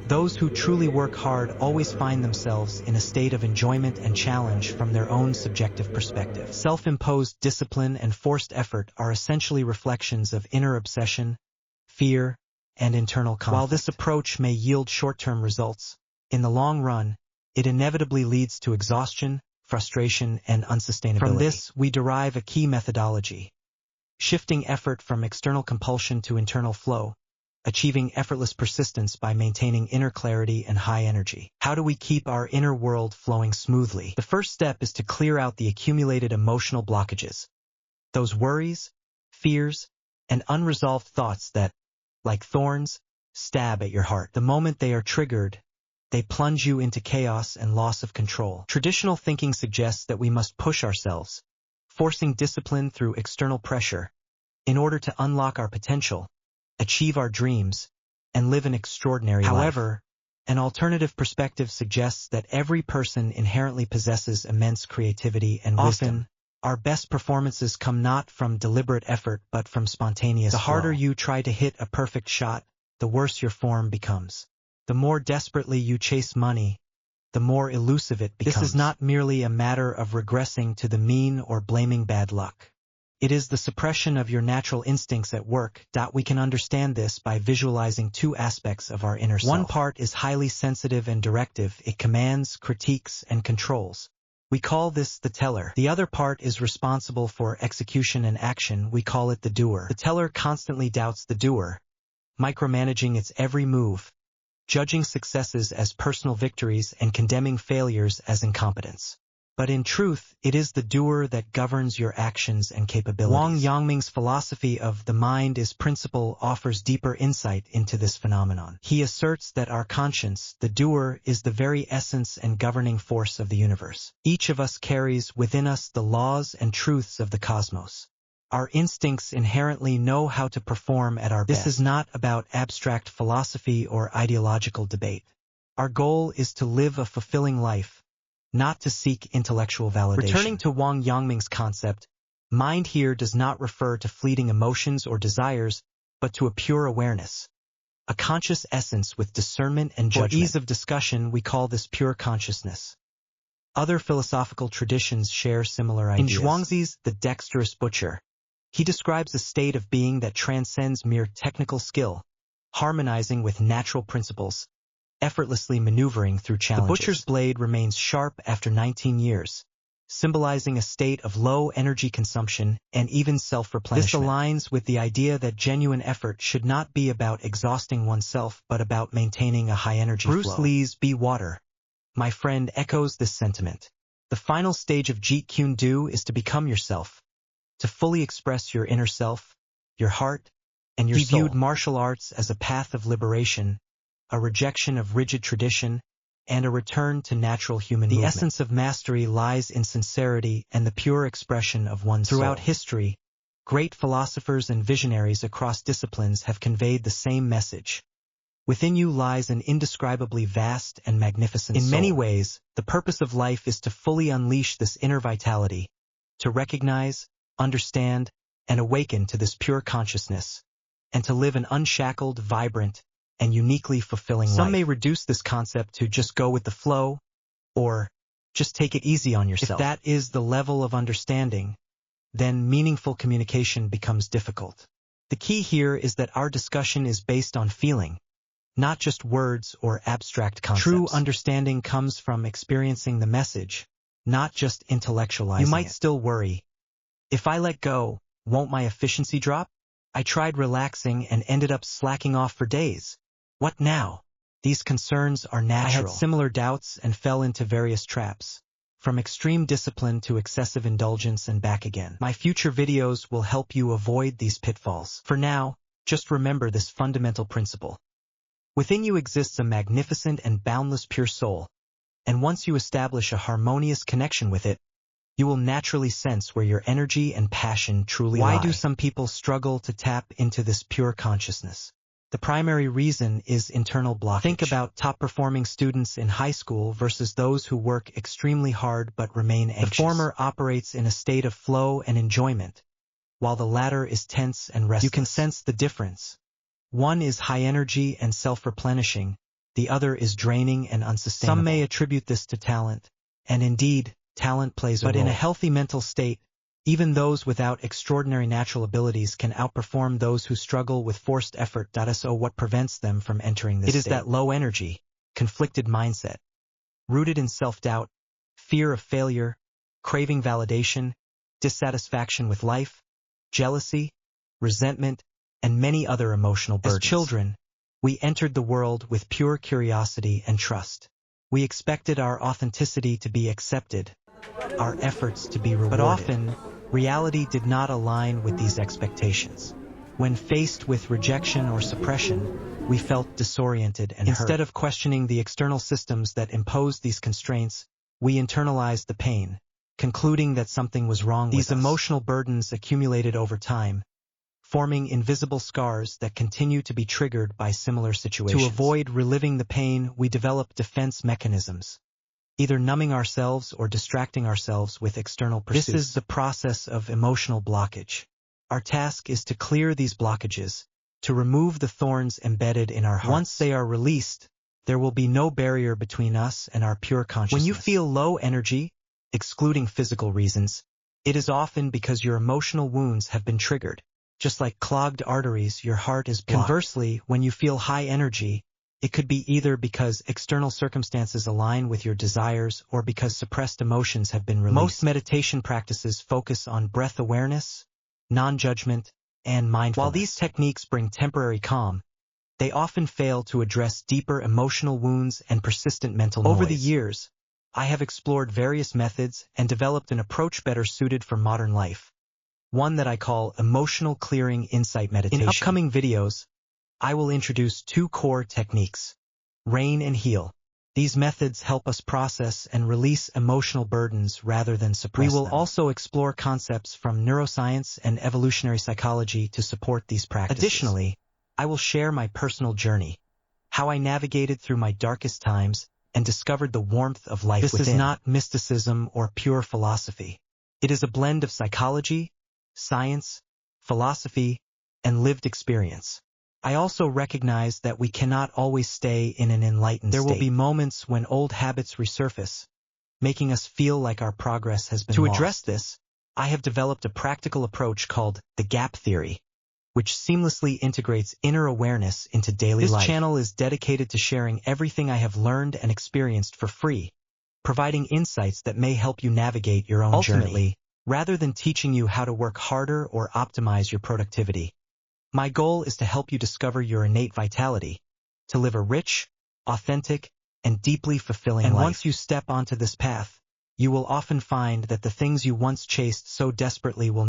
Those who truly work hard always find themselves in a state of enjoyment and challenge from their own subjective perspective. Self-imposed discipline and forced effort are essentially reflections of inner obsession, fear, and internal conflict. While this approach may yield short-term results, in the long run, it inevitably leads to exhaustion, frustration, and unsustainability. From this, we derive a key methodology: shifting effort from external compulsion to internal flow, achieving effortless persistence by maintaining inner clarity and high energy. How do we keep our inner world flowing smoothly? The first step is to clear out the accumulated emotional blockages, those worries, fears, and unresolved thoughts that, like thorns, stab at your heart. The moment they are triggered, they plunge you into chaos and loss of control. Traditional thinking suggests that we must push ourselves, forcing discipline through external pressure, in order to unlock our potential, achieve our dreams, and live an extraordinary life. However, an alternative perspective suggests that every person inherently possesses immense creativity and wisdom. Often, our best performances come not from deliberate effort but from spontaneous flow. The harder you try to hit a perfect shot, the worse your form becomes. The more desperately you chase money, the more elusive it becomes. This is not merely a matter of regressing to the mean or blaming bad luck. It is the suppression of your natural instincts at work. We can understand this by visualizing two aspects of our inner self. One part is highly sensitive and directive. It commands, critiques, and controls. We call this the teller. The other part is responsible for execution and action. We call it the doer. The teller constantly doubts the doer, micromanaging its every move, judging successes as personal victories and condemning failures as incompetence. But in truth, it is the doer that governs your actions and capabilities. Wang Yangming's philosophy of the mind is principle offers deeper insight into this phenomenon. He asserts that our conscience, the doer, is the very essence and governing force of the universe. Each of us carries within us the laws and truths of the cosmos. Our instincts inherently know how to perform at our best. This is not about abstract philosophy or ideological debate. Our goal is to live a fulfilling life, not to seek intellectual validation. Returning to Wang Yangming's concept, mind here does not refer to fleeting emotions or desires, but to a pure awareness, a conscious essence with discernment and judgment. For ease of discussion, we call this pure consciousness. Other philosophical traditions share similar ideas. In Zhuangzi's The Dexterous Butcher, he describes a state of being that transcends mere technical skill, harmonizing with natural principles, effortlessly maneuvering through challenges. The butcher's blade remains sharp after 19 years, symbolizing a state of low energy consumption and even self-replenishment. This aligns with the idea that genuine effort should not be about exhausting oneself but about maintaining a high energy flow. Bruce Lee's Be Water, my friend, echoes this sentiment. The final stage of Jeet Kune Do is to become yourself, to fully express your inner self, your heart, and your soul. He viewed martial arts as a path of liberation, a rejection of rigid tradition, and a return to natural human movement. The essence of mastery lies in sincerity and the pure expression of one's soul. Throughout history, great philosophers and visionaries across disciplines have conveyed the same message. Within you lies an indescribably vast and magnificent soul. In many ways, the purpose of life is to fully unleash this inner vitality, to recognize, understand, and awaken to this pure consciousness, and to live an unshackled, vibrant, and uniquely fulfilling life. Some may reduce this concept to just go with the flow, or just take it easy on yourself. If that is the level of understanding, then meaningful communication becomes difficult. The key here is that our discussion is based on feeling, not just words or abstract concepts. True understanding comes from experiencing the message, not just intellectualizing it. You might still worry, if I let go, won't my efficiency drop? I tried relaxing and ended up slacking off for days. What now? These concerns are natural. I had similar doubts and fell into various traps, from extreme discipline to excessive indulgence and back again. My future videos will help you avoid these pitfalls. For now, just remember this fundamental principle. Within you exists a magnificent and boundless pure soul, and once you establish a harmonious connection with it, you will naturally sense where your energy and passion truly lie. Why do some people struggle to tap into this pure consciousness? The primary reason is internal blockage. Think about top-performing students in high school versus those who work extremely hard but remain anxious. The former operates in a state of flow and enjoyment, while the latter is tense and restless. You can sense the difference. One is high energy and self-replenishing, the other is draining and unsustainable. Some may attribute this to talent, and indeed, talent plays a role. But in a healthy mental state, even those without extraordinary natural abilities can outperform those who struggle with forced effort. So what prevents them from entering this state? It is that low energy, conflicted mindset, rooted in self-doubt, fear of failure, craving validation, dissatisfaction with life, jealousy, resentment, and many other emotional burdens. As children, we entered the world with pure curiosity and trust. We expected our authenticity to be accepted, our efforts to be rewarded. But often, reality did not align with these expectations. When faced with rejection or suppression, we felt disoriented and hurt. Instead of questioning the external systems that imposed these constraints, we internalized the pain, concluding that something was wrong with us. These emotional burdens accumulated over time, forming invisible scars that continue to be triggered by similar situations. To avoid reliving the pain, we develop defense mechanisms, either numbing ourselves or distracting ourselves with external pursuits. This is the process of emotional blockage. Our task is to clear these blockages, to remove the thorns embedded in our hearts. Once they are released, there will be no barrier between us and our pure consciousness. When you feel low energy, excluding physical reasons, it is often because your emotional wounds have been triggered. Just like clogged arteries, your heart is blocked. Conversely, when you feel high energy, it could be either because external circumstances align with your desires or because suppressed emotions have been released. Most meditation practices focus on breath awareness, non-judgment, and mindfulness. While these techniques bring temporary calm, they often fail to address deeper emotional wounds and persistent mental noise. Over the years, I have explored various methods and developed an approach better suited for modern life, one that I call Emotional Clearing Insight Meditation. In upcoming videos, I will introduce two core techniques, Rain and Heal. These methods help us process and release emotional burdens rather than suppress them. We will also explore concepts from neuroscience and evolutionary psychology to support these practices. Additionally, I will share my personal journey, how I navigated through my darkest times and discovered the warmth of life within. This is not mysticism or pure philosophy. It is a blend of psychology, science, philosophy, and lived experience. I also recognize that we cannot always stay in an enlightened state. There will be moments when old habits resurface, making us feel like our progress has been lost. To address this, I have developed a practical approach called the gap theory, which seamlessly integrates inner awareness into daily life. This channel is dedicated to sharing everything I have learned and experienced for free, providing insights that may help you navigate your own journey. Ultimately, rather than teaching you how to work harder or optimize your productivity, my goal is to help you discover your innate vitality, to live a rich, authentic, and deeply fulfilling life. And once you step onto this path, you will often find that the things you once chased so desperately will